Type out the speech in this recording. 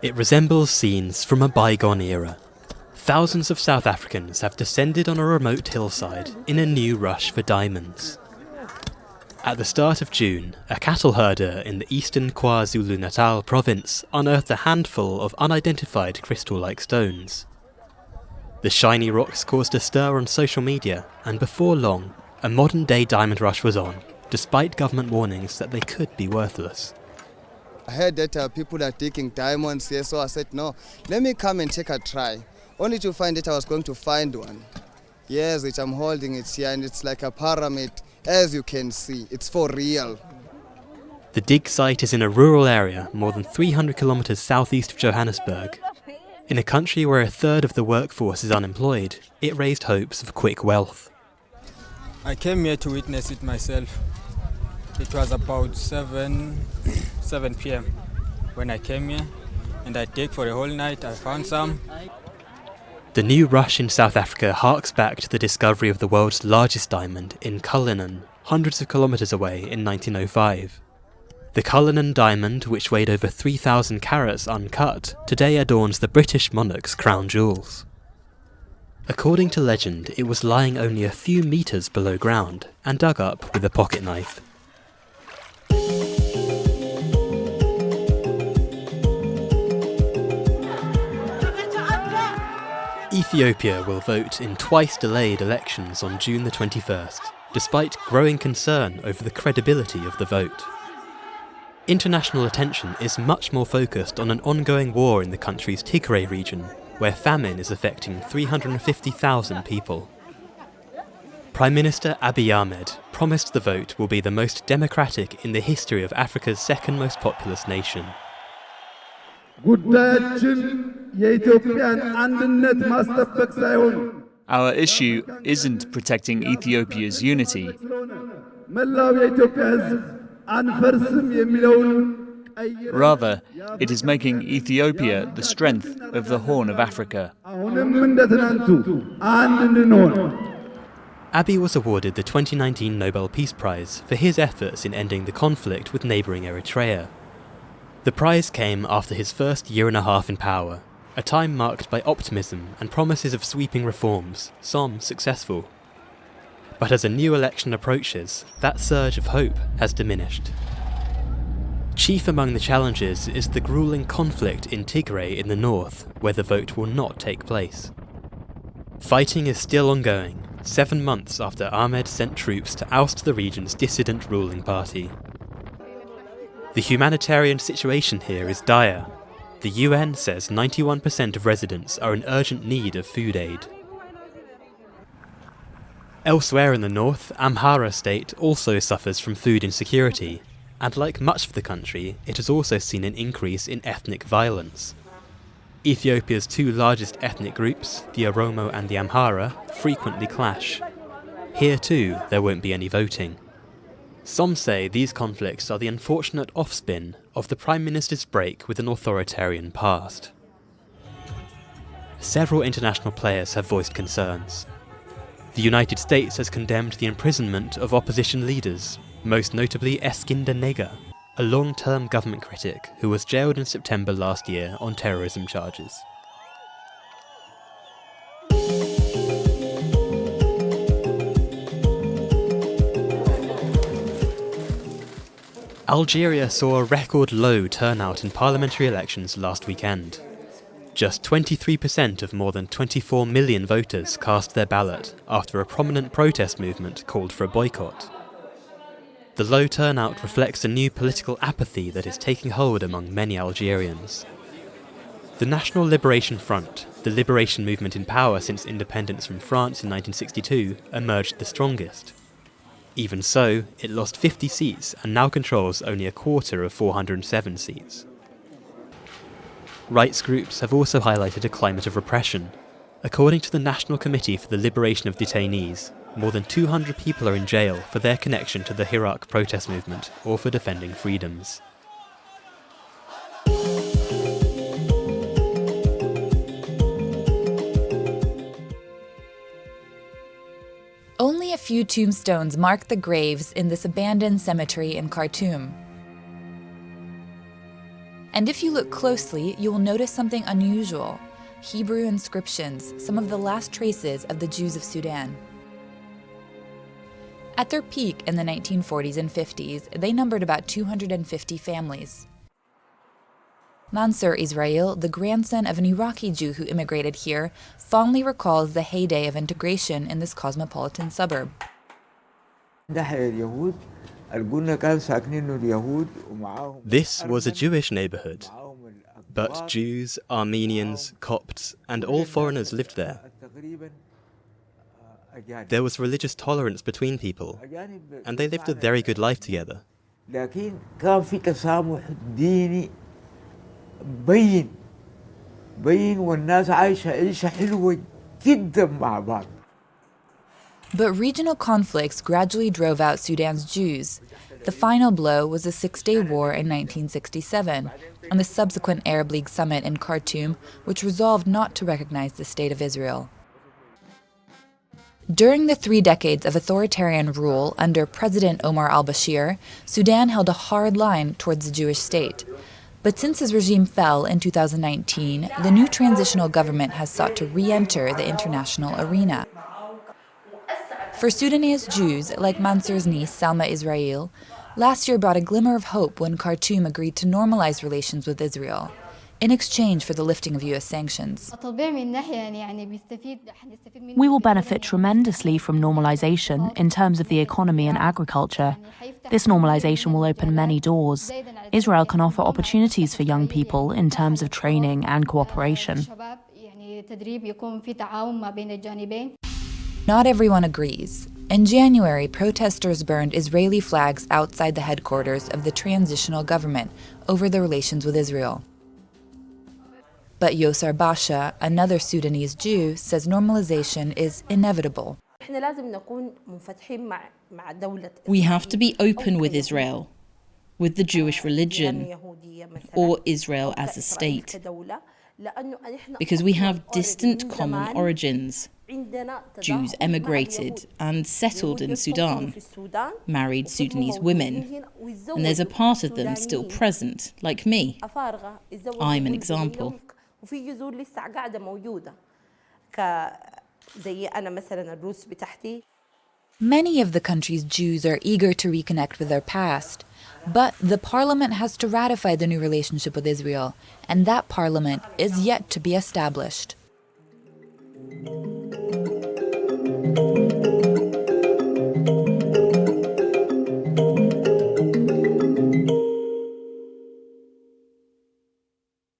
It resembles scenes from a bygone era. Thousands of South Africans have descended on a remote hillside in a new rush for diamonds. At the start of June, a cattle herder in the eastern KwaZulu-Natal province unearthed a handful of unidentified crystal-like stones. The shiny rocks caused a stir on social media, and before long, a modern-day diamond rush was on, despite government warnings that they could be worthless. I heard that people are taking diamonds here, so I said, no, let me come and take a try. Only to find that I was going to find one. Yes, which I'm holding it here, and it's like a pyramid, as you can see. It's for real. The dig site is in a rural area more than 300 kilometres southeast of Johannesburg. In a country where a third of the workforce is unemployed, it raised hopes of quick wealth. I came here to witness it myself. It was about 7 p.m. when I came here, and I dug for the whole night. I found some. The new rush in South Africa harks back to the discovery of the world's largest diamond in Cullinan, hundreds of kilometres away in 1905. The Cullinan diamond, which weighed over 3,000 carats uncut, today adorns the British monarch's crown jewels. According to legend, it was lying only a few metres below ground and dug up with a pocket knife. Ethiopia will vote in twice-delayed elections on June the 21st, despite growing concern over the credibility of the vote. International attention is much more focused on an ongoing war in the country's Tigray region, where famine is affecting 350,000 people. Prime Minister Abiy Ahmed promised the vote will be the most democratic in the history of Africa's second most populous nation. Our issue isn't protecting Ethiopia's unity. Rather, it is making Ethiopia the strength of the Horn of Africa. Abiy was awarded the 2019 Nobel Peace Prize for his efforts in ending the conflict with neighbouring Eritrea. The prize came after his first year and a half in power, a time marked by optimism and promises of sweeping reforms, some successful. But as a new election approaches, that surge of hope has diminished. Chief among the challenges is the gruelling conflict in Tigray in the north, where the vote will not take place. Fighting is still ongoing, 7 months after Ahmed sent troops to oust the region's dissident ruling party. The humanitarian situation here is dire. The UN says 91% of residents are in urgent need of food aid. Elsewhere in the north, Amhara state also suffers from food insecurity, and like much of the country, it has also seen an increase in ethnic violence. Ethiopia's two largest ethnic groups, the Oromo and the Amhara, frequently clash. Here too, there won't be any voting. Some say these conflicts are the unfortunate offspin of the Prime Minister's break with an authoritarian past. Several international players have voiced concerns. The United States has condemned the imprisonment of opposition leaders, most notably Eskinder Nega, a long-term government critic who was jailed in September last year on terrorism charges. Algeria saw a record low turnout in parliamentary elections last weekend. Just 23% of more than 24 million voters cast their ballot after a prominent protest movement called for a boycott. The low turnout reflects a new political apathy that is taking hold among many Algerians. The National Liberation Front, the liberation movement in power since independence from France in 1962, emerged the strongest. Even so, it lost 50 seats and now controls only a quarter of 407 seats. Rights groups have also highlighted a climate of repression. According to the National Committee for the Liberation of Detainees, more than 200 people are in jail for their connection to the Hirak protest movement or for defending freedoms. Only a few tombstones mark the graves in this abandoned cemetery in Khartoum. And if you look closely, you will notice something unusual: Hebrew inscriptions, some of the last traces of the Jews of Sudan. At their peak in the 1940s and 50s, they numbered about 250 families. Mansour Israel, the grandson of an Iraqi Jew who immigrated here, fondly recalls the heyday of integration in this cosmopolitan suburb. This was a Jewish neighborhood, but Jews, Armenians, Copts, and all foreigners lived there. There was religious tolerance between people, and they lived a very good life together. But regional conflicts gradually drove out Sudan's Jews. The final blow was the Six-Day War in 1967, and the subsequent Arab League summit in Khartoum, which resolved not to recognize the State of Israel. During the 3 decades of authoritarian rule under President Omar al-Bashir, Sudan held a hard line towards the Jewish state. But since his regime fell in 2019, the new transitional government has sought to re-enter the international arena. For Sudanese Jews, like Mansour's niece Salma Israel, last year brought a glimmer of hope when Khartoum agreed to normalize relations with Israel, in exchange for the lifting of U.S. sanctions. We will benefit tremendously from normalization in terms of the economy and agriculture. This normalization will open many doors. Israel can offer opportunities for young people in terms of training and cooperation. Not everyone agrees. In January, protesters burned Israeli flags outside the headquarters of the transitional government over the relations with Israel. But Yosar Basha, another Sudanese Jew, says normalization is inevitable. We have to be open with Israel, with the Jewish religion, or Israel as a state, because we have distant common origins. Jews emigrated and settled in Sudan, married Sudanese women, and there's a part of them still present, like me. I'm an example. Many of the country's Jews are eager to reconnect with their past, but the parliament has to ratify the new relationship with Israel, and that parliament is yet to be established.